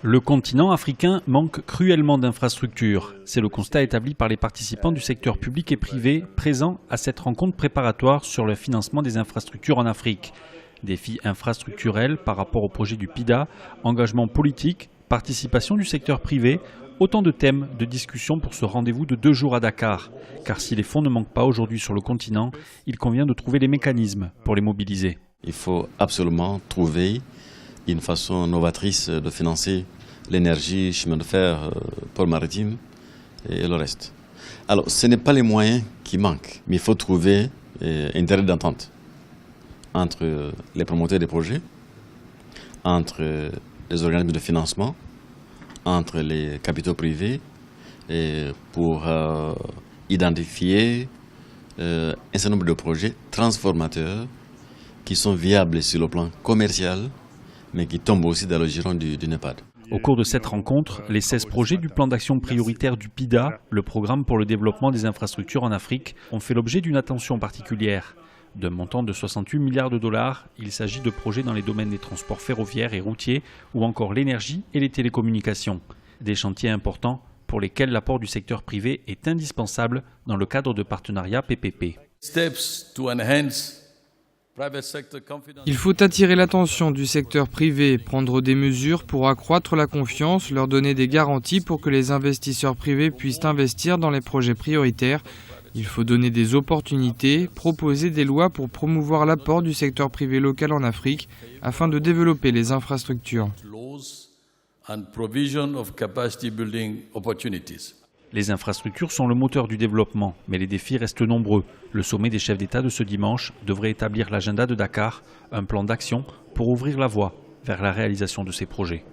Le continent africain manque cruellement d'infrastructures. C'est le constat établi par les participants du secteur public et privé présents à cette rencontre préparatoire sur le financement des infrastructures en Afrique. Défis infrastructurels par rapport au projet du PIDA, engagement politique, participation du secteur privé, autant de thèmes de discussion pour ce rendez-vous de 2 jours à Dakar. Car si les fonds ne manquent pas aujourd'hui sur le continent, il convient de trouver les mécanismes pour les mobiliser. Il faut absolument trouver une façon novatrice de financer l'énergie, chemin de fer, port maritime et le reste. Alors, ce n'est pas les moyens qui manquent, mais il faut trouver un terrain d'entente entre les promoteurs des projets, entre les organismes de financement, entre les capitaux privés, et pour identifier un certain nombre de projets transformateurs qui sont viables sur le plan commercial, mais qui tombent aussi dans le giron du NEPAD. Au cours de cette rencontre, les 16 projets du plan d'action prioritaire du PIDA, le programme pour le développement des infrastructures en Afrique, ont fait l'objet d'une attention particulière. D'un montant de 68 milliards de dollars, il s'agit de projets dans les domaines des transports ferroviaires et routiers ou encore l'énergie et les télécommunications. Des chantiers importants pour lesquels l'apport du secteur privé est indispensable dans le cadre de partenariats PPP. Il faut attirer l'attention du secteur privé, prendre des mesures pour accroître la confiance, leur donner des garanties pour que les investisseurs privés puissent investir dans les projets prioritaires. Il faut donner des opportunités, proposer des lois pour promouvoir l'apport du secteur privé local en Afrique afin de développer les infrastructures. Les infrastructures sont le moteur du développement, mais les défis restent nombreux. Le sommet des chefs d'État de ce dimanche devrait établir l'agenda de Dakar, un plan d'action pour ouvrir la voie vers la réalisation de ces projets.